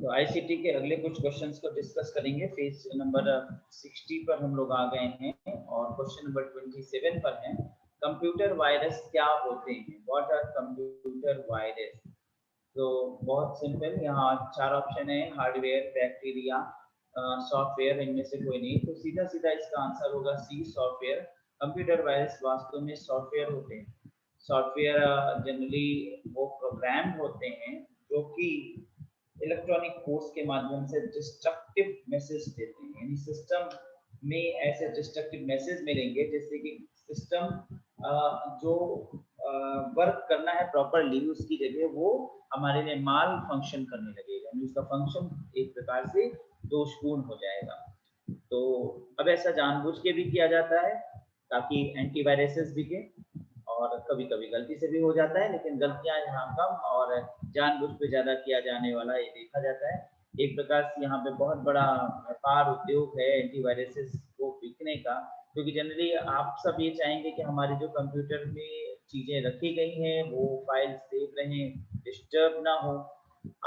तो आईसीटी के अगले कुछ क्वेश्चंस को डिस्कस करेंगे। पेज नंबर 60 पर हम लोग आ गए हैं और क्वेश्चन नंबर 27 पर है। कंप्यूटर वायरस क्या होते हैं? What are computer virus? तो बहुत सिंपल, यहाँ 4 ऑप्शन है, हार्डवेयर, बैक्टीरिया, सॉफ्टवेयर, इनमें से कोई नहीं। तो सीधा सीधा इसका आंसर होगा सी, सॉफ्टवेयर। कंप्यूटर वायरस वास्तव में सॉफ्टवेयर होते हैं। सॉफ्टवेयर जनरली वो प्रोग्राम होते हैं जो कि इलेक्ट्रॉनिक फोर्स के माध्यम से डिस्ट्रक्टिव मैसेज देते हैं। यानी सिस्टम में ऐसे डिस्ट्रक्टिव मैसेज मिलेंगे जैसे कि सिस्टम जो वर्क करना है प्रॉपरली, उसकी जगह वो हमारे लिए माल फंक्शन करने लगेगा, यानी उसका फंक्शन एक प्रकार से दोषपूर्ण हो जाएगा। तो अब ऐसा जानबूझ के भी किया जाता है ताकि एंटीवायरसेस बिके, और कभी कभी गलती से भी हो जाता है, लेकिन गलतियां यहाँ कम और जानबूझ पे ज्यादा किया जाने वाला ये देखा जाता है। एक प्रकार से यहाँ पे बहुत बड़ा व्यापार उद्योग है एंटीवायरसेस को बिकने का, क्योंकि जनरली आप सब ये चाहेंगे कि हमारे जो कंप्यूटर में चीजें रखी गई हैं वो फाइल सेव रहें, डिस्टर्ब ना हो।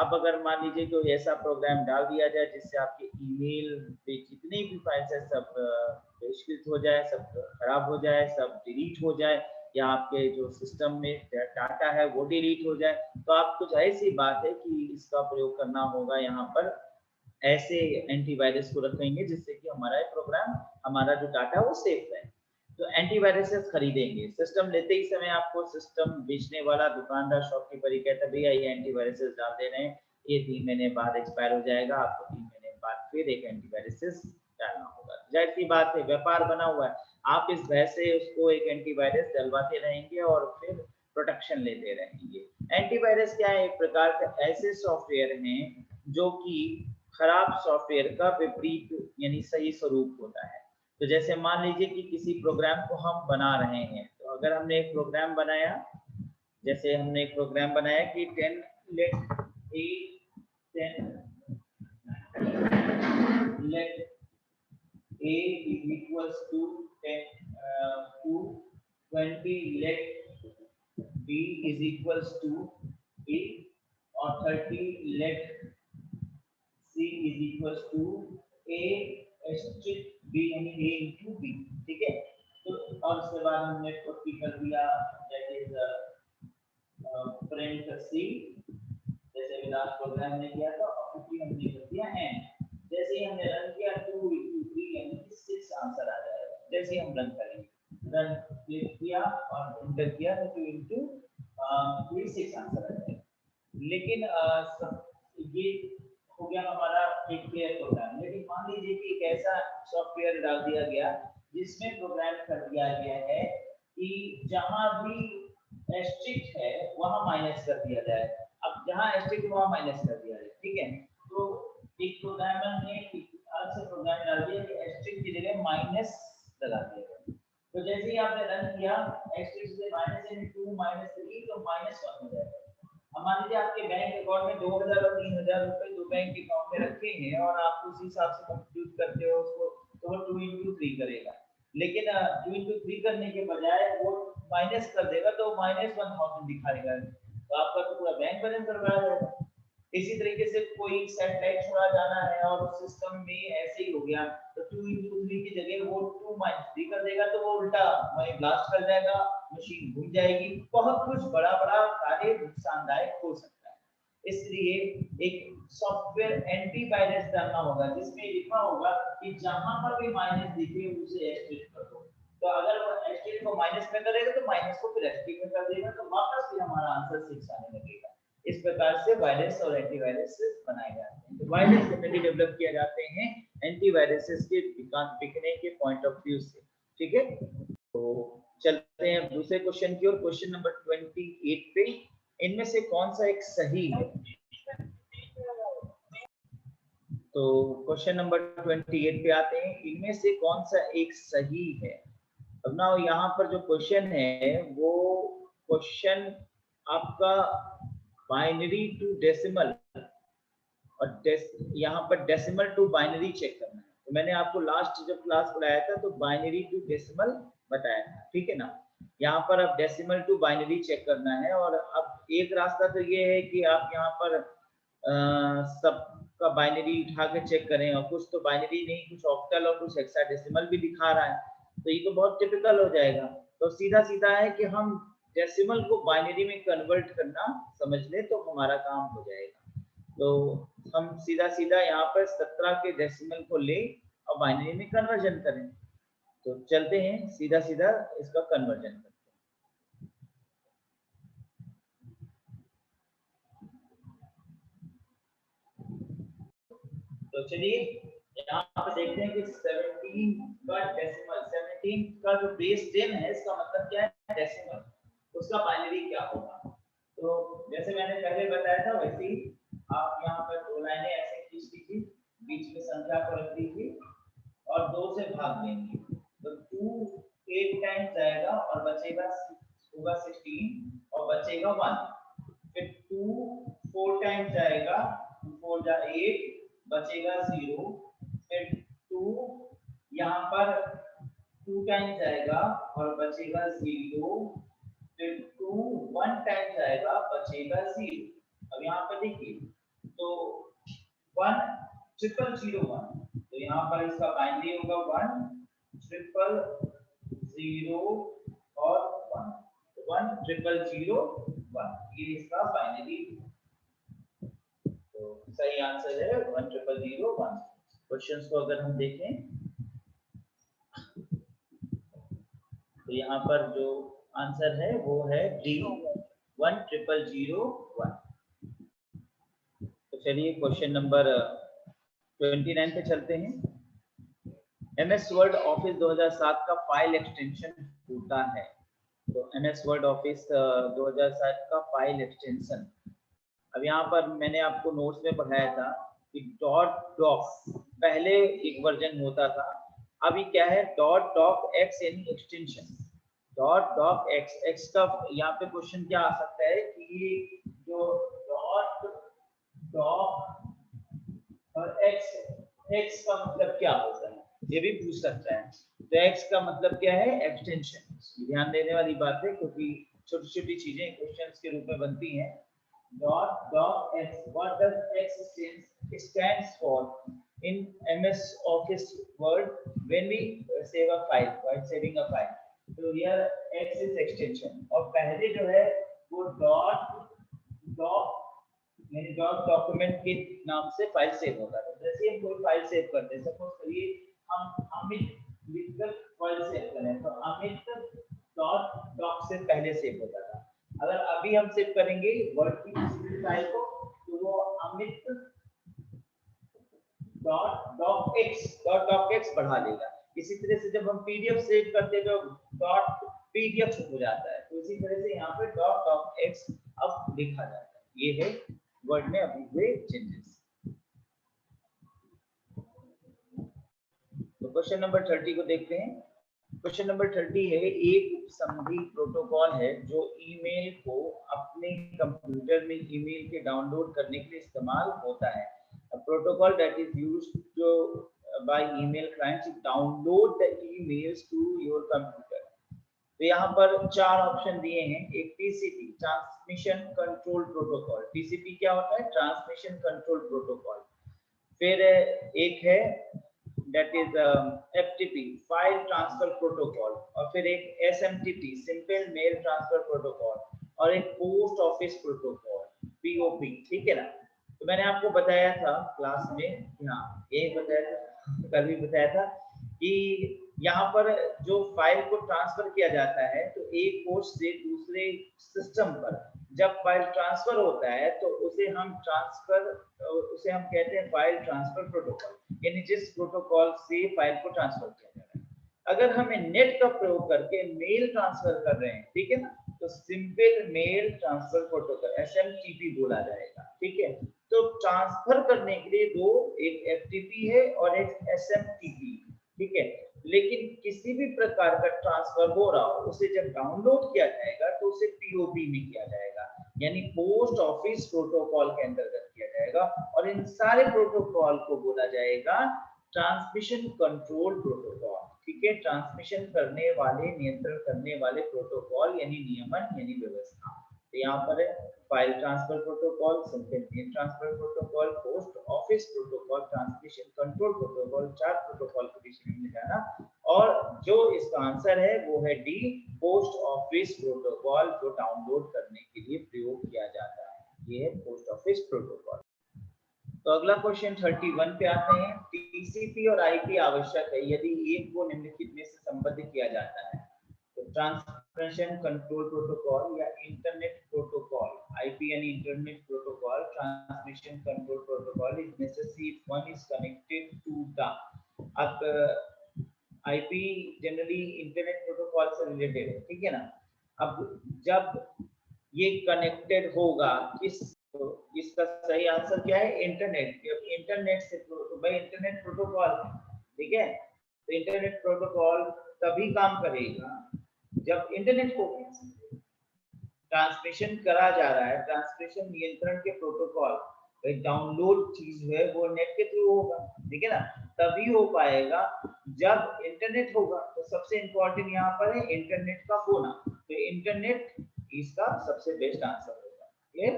अब अगर मान लीजिए कोई ऐसा प्रोग्राम डाल दिया जाए जिससे आपके ईमेल पे जितनी भी फाइल्स है सब बहिष्कृत हो जाए, सब खराब हो जाए, सब डिलीट हो जाए, या आपके जो सिस्टम में डाटा है वो डिलीट हो जाए, तो आपको जाहिर सी बात है कि इसका प्रयोग करना होगा। यहाँ पर ऐसे एंटीवायरस को रखेंगे जिससे कि हमारा प्रोग्राम, हमारा जो डाटा है वो सेफ रहे। तो एंटीवायरसेस खरीदेंगे। सिस्टम लेते ही समय आपको सिस्टम बेचने वाला दुकानदार, शॉपकीपर ही कहता है भैया ये एंटीवायरसेस डाल दे रहे हैं, ये 3 महीने बाद एक्सपायर हो जाएगा, आपको 3 महीने बाद फिर एक एंटीवायरसेस डालना होगा। जाहिर सी बात है, व्यापार बना हुआ है, आप इस भय से उसको एक एंटीवायरस डलवाते रहेंगे और फिर प्रोटेक्शन लेते रहेंगे। एंटीवायरस क्या है? एक प्रकार से ऐसे सॉफ्टवेयर हैं जो कि खराब सॉफ्टवेयर का विपरीत यानी सही स्वरूप होता है। तो जैसे मान लीजिए कि किसी प्रोग्राम को हम बना रहे हैं, तो अगर हमने एक प्रोग्राम बनाया, जैसे हमने एक प्रोग्राम बनाया कि 10 let a 10 let a is equals to 10 to 20 let b is equals to a, और 30 let c is equals to a strict b यानी a into b। ठीक है, तो और उसके बाद हमने कॉपी कर दिया दैट इज प्रिंट c, जैसे विदाउट प्रोग्राम ने किया था, और कॉपी हमने कर दिया एंड। जैसे ही हमने रन किया 2 into 3 यानी कि 6 आंसर आ जाएगा। जैसे ही हम रन करेंगे, रन क्लिक किया और एंटर किया तो 2 into 3 6 आंसर आ जाएगा। लेकिन ये हो गया हमारा एक क्लियर प्रोग्राम। लेकिन मान लीजिए कि एक ऐसा सॉफ्टवेयर डाल दिया गया जिसमें प्रोग्राम कर दिया गया है कि जहां भी एस्ट्रिक्ट है वहां माइनस कर दिया जाए। अब जहां एस्ट्रिक्ट है वहां माइनस कर दिया जाए, ठीक है। तो एक प्रोग्रामर ने अलग से प्रोग्राम डाल दिया कि एस्ट्रिक्ट की जगह माइनस लगा दिया। तो जैसे ही आपने रन किया, एस्ट्रिक्ट से माइनस यानी 2 - 3 तो -1 हो जाएगा। मान लीजिए आपके बैंक अकाउंट में 2000 और 3000 रुपए दो बैंक अकाउंट में रखे हैं और आप उसी हिसाब से कंप्यूट करते हो उसको, तो वो 2 into 3 करेगा। लेकिन 2 into 3 करने के बजाय वो माइनस कर देगा तो -1000 दिखाएगा, तो आपका तो पूरा बैंक बैलेंस करवाया जाएगा। इसी तरीके से कोई सैटेलाइट छोड़ा जाना है और उस सिस्टम में ऐसे ही हो गया, तो 2 into 3 की जगह वो 2 - 3 कर देगा, तो वो उल्टा वही ब्लास्ट कर जाएगा, मशीन घूम जाएगी। बहुत कुछ बड़ा बड़ा कार्य नुकसानदायक हो सकता है। इसलिए एक सॉफ्टवेयर एंटीवायरस डालना होगा जिसमें लिखा होगा कि जहां पर भी माइनस दिखे उसे एस्ट्रिक्ट कर दो। तो अगर वो एस्ट्रिक्ट को माइनस में करेगा तो माइनस को फिर एस्ट्रिक्ट में कर देगा, तो वापस फिर हमारा आंसर 6 आने लगेगा। इस प्रकार से वायरस और एंटीवायरस बनाए जाते हैं। तो वायरस जनरली डेवलप किए जाते हैं एंटीवायरसेस के बिकने के पॉइंट ऑफ व्यू से। ठीक है, तो चलते हैं दूसरे क्वेश्चन की ओर। क्वेश्चन नंबर 28 पे, इनमें से कौन सा एक सही है? तो क्वेश्चन नंबर 28 पे आते हैं, इनमें से कौन सा एक सही है? अब ना यहाँ पर जो क्वेश्चन है वो क्वेश्चन आपका बाइनरी टू डेसिमल, और यहाँ पर डेसिमल टू बाइनरी चेक करना है। तो मैंने आपको लास्ट जब क्लास पढ़ाया था तो बाइनरी टू डेसिमल बताया था, ठीक है ना। यहाँ पर अब डेसिमल टू बाइनरी चेक करना है, और अब एक रास्ता तो ये है कि आप यहाँ पर सब का बाइनरी उठा के चेक करें, और कुछ तो बाइनरी नहीं, कुछ ऑक्टल और कुछ हेक्साडेसिमल भी दिखा रहा है, तो ये तो बहुत टिपिकल हो जाएगा। तो सीधा सीधा है कि हम डेसिमल को बाइनरी में कन्वर्ट करना समझ ले तो हमारा काम हो जाएगा। तो हम सीधा सीधा यहाँ पर 17 के डेसिमल को ले और बाइनरी में कन्वर्जन करें। तो चलते हैं सीधा सीधा इसका कन्वर्जन करते हैं। तो चलिए यहाँ पे देखते हैं कि 17 का डेसिमल, 17 का जो बेस 10 है इसका मतलब क्या है डेसिमल, उसका बाइनरी क्या होगा। तो जैसे मैंने पहले बताया था वैसे ही आप यहाँ पर दो लाइनें ऐसे खींच लीजिए, बीच में संख्या को रख दीजिए और 2 से भाग देंगे, तो 2 8 टाइम्स जाएगा और बचेगा होगा 16 और बचेगा 1। फिर 2 4 टाइम्स जाएगा, 2 4 जा 8 बचेगा 0। फिर 2 यहाँ पर 2 टाइम्स जाएगा और बचेगा 0। फिर 2 1 टाइम्स जाएगा बचेगा 0। अब यहाँ पर देखिए तो 1 ट्रिपल 0 1, तो यहाँ पर इसका बाइनरी होगा 1 ट्रिपल 0 और 1, 1 ट्रिपल 0 1, ये इसका बाइनरी। तो सही आंसर है 1 ट्रिपल 0 1। क्वेश्चंस को अगर हम देखें तो यहाँ पर जो आंसर है वो है डी 1 ट्रिपल 0 1। तो चलिए क्वेश्चन नंबर 29 पे चलते हैं। MS वर्ड ऑफिस 2007 का फाइल एक्सटेंशन होता है। तो MS वर्ड ऑफिस 2007 का फाइल एक्सटेंशन, अब यहाँ पर मैंने आपको नोट्स में पढ़ाया था कि डॉट डॉक पहले एक वर्जन होता था, अभी क्या है डॉट डॉक एक्स यानी extension. Dot doc x, x का यहाँ पे क्वेश्चन क्या आ सकता है कि जो डॉट डॉक और एक्स, एक्स का मतलब क्या होता है ये भी पूछ सकता है। तो एक्स का मतलब क्या है एक्सटेंशन, ध्यान देने वाली बात है क्योंकि छोटी छोटी चीजें क्वेश्चंस के रूप में बनती हैं। dot dot x, what does x stands for in MS Office Word when we save a file, while saving a file? तो here x is extension और पहले जो है वो dot doc यानी डॉट डॉक्यूमेंट के नाम से फाइल सेव होता है। जैसे हम कोई फाइल सेव करते हैं, सपोज करिए हम अमित लिखकर फाइल सेव करें तो अमित डॉट डॉक से पहले सेव होता था। अगर अभी हम सेव करेंगे वर्ड की किसी फाइल को तो वो अमित डॉट डॉक एक्स बढ़ा लेगा। इसी तरह से जब हम पीडीएफ सेव करते हैं तो डॉट पीडीएफ हो जाता है, तो इसी तरह से यहाँ पे डॉट एक्स अब लिखा जाता है। ये है वर्ड में अभी हुए चेंजेस। तो क्वेश्चन नंबर 30 को देखते हैं। क्वेश्चन नंबर 30 है एक उपसंधि प्रोटोकॉल है जो ईमेल को अपने कंप्यूटर में ईमेल के डाउनलोड करने के लिए इस्तेमाल होता है। A protocol that is used to by email clients to download the emails to your computer। तो यहाँ पर 4 ऑप्शन दिए हैं। एक TCP transmission control protocol, TCP क्या होता है ट्रांसमिशन कंट्रोल प्रोटोकॉल। फिर एक है that is FTP file transfer protocol, और फिर एक SMTP simple mail transfer protocol, और एक पोस्ट ऑफिस प्रोटोकॉल POP। ठीक है ना। तो मैंने आपको बताया था क्लास में, हाँ ये बताया था, कल भी बताया था कि यहाँ पर जो फाइल को ट्रांसफर किया जाता है तो एक पोस्ट से दूसरे सिस्टम पर जब फाइल ट्रांसफर होता है तो उसे हम कहते हैं फाइल ट्रांसफर प्रोटोकॉल, यानी जिस प्रोटोकॉल से फाइल को ट्रांसफर किया जा रहा है। अगर हमें नेट का प्रयोग करके मेल ट्रांसफर कर रहे हैं, ठीक है ना, तो simple mail transfer protocol SMTP बोला जाएगा। ठीक है, तो ट्रांसफर करने के लिए दो, एक FTP है और एक SMTP। ठीक है, लेकिन किसी भी प्रकार का ट्रांसफर हो रहा हो उसे जब डाउनलोड किया जाएगा तो उसे POP में किया जाएगा, यानी पोस्ट ऑफिस प्रोटोकॉल के अंतर्गत किया जाएगा, और इन सारे प्रोटोकॉल को बोला जाएगा ट्रांसमिशन कंट्रोल प्रोटोकॉल। ठीक है, ट्रांसमिशन करने वाले, नियंत्रण करने वाले प्रोटोकॉल यानी नियमन यानी व्यवस्था। तो यहाँ पर है file transfer protocol, simple mail transfer protocol, post office protocol, transmission control protocol, 4 protocol को डिक्शनरी में जाना, और जो इसका आंसर है वो है डी, पोस्ट ऑफिस प्रोटोकॉल, जो डाउनलोड करने के लिए प्रयोग किया जाता है। ये है पोस्ट ऑफिस प्रोटोकॉल। तो अगला क्वेश्चन 31 पे आते हैं। टीसीपी और आईपी आवश्यक है यदि एक को निम्नलिखित में से संबद्ध किया जाता है। तो ट्रांसमिशन कंट्रोल प्रोटोकॉल या इंटरनेट प्रोटोकॉल, आईपी यानी internet protocol, transmission control protocol is necessary if one is connected to the. अब आईपी जनरली इंटरनेट प्रोटोकॉल से रिलेटेड है, ठीक है ना। अब जब ये कनेक्टेड होगा किस, तो इसका सही आंसर क्या है, इंटरनेट। इंटरनेट से तो भाई इंटरनेट प्रोटोकॉल, ठीक है। तो इंटरनेट प्रोटोकॉल तभी काम करेगा जब इंटरनेट को ट्रांसमिशन करा जा रहा है। ट्रांसमिशन नियंत्रण के प्रोटोकॉल डाउनलोड चीज है वो नेट के थ्रू होगा, ठीक है ना। तभी हो पाएगा जब इंटरनेट होगा। तो सबसे इंपॉर्टेंट यहाँ पर है इंटरनेट का होना, तो इंटरनेट इसका सबसे बेस्ट आंसर होगा। क्लियर।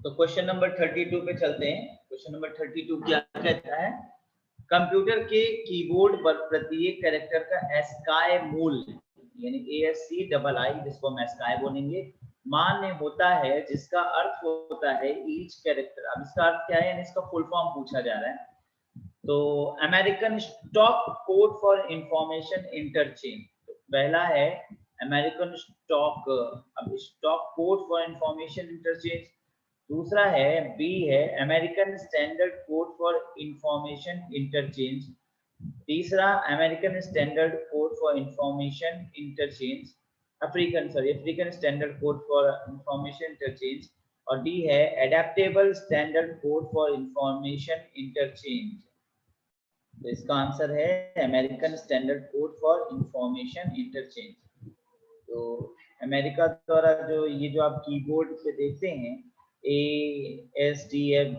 तो क्वेश्चन नंबर 32 पे चलते हैं। क्वेश्चन नंबर 32 क्या कहता है, कंप्यूटर के कीबोर्ड पर प्रत्येक कैरेक्टर का एस्काई मूल्य यानी ASCII जिसको हम एस्काई बोलेंगे मान्य होता है, जिसका अर्थ होता है ईच कैरेक्टर। अब इसका अर्थ क्या है, यानी इसका फुल फॉर्म पूछा जा रहा है। तो American stock code for information interchange, तो पहला है अमेरिकन स्टॉक, अब stock code for information interchange. दूसरा है बी है American standard code for information interchange. तीसरा American standard code for information interchange, African standard code for information interchange, और D है adaptable standard code for information interchange. तो इसका answer है American standard code for information interchange. तो America द्वारा जो ये जो आप कीबोर्ड पे देखते हैं ASDF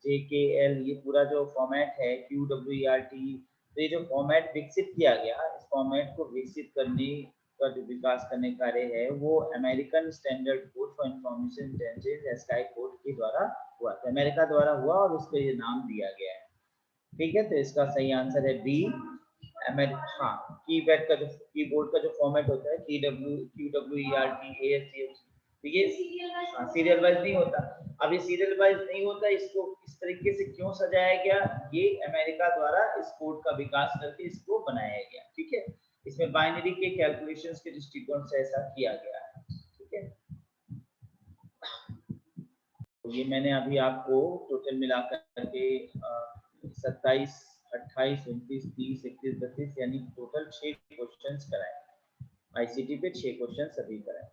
JKL, ये पूरा जो फॉर्मेट है QWERT, तो ये जो फॉर्मेट विकसित किया गया, इस फॉर्मेट को विकसित करने का जो विकास करने कार्य है वो American standard code for information interchange ASCII code के द्वारा हुआ, तो अमेरिका द्वारा हुआ और उसको ये नाम दिया गया है। ठीक है, तो इसका सही आंसर है बी। हाँ, कीपैड का जो कीबोर्ड का जो फॉर्मेट होता है QWERT ASDF, ठीक है, हाँ सीरियल वाइज नहीं होता। अब ये सीरियल वाइज नहीं होता, इसको इस तरीके से क्यों सजाया गया, ये अमेरिका द्वारा इस कोड का विकास करके इसको बनाया गया। ठीक है, इसमें बाइनरी के कैलकुलेशंस के दृष्टिकोण से ऐसा किया गया है। ठीक है, तो ये मैंने अभी आपको टोटल मिलाकर के 27, 28, 29, 30, 31, 32 यानी टोटल 6 क्वेश्चंस कराए। आईसीटी पे 6 क्वेश्चन सभी कराए।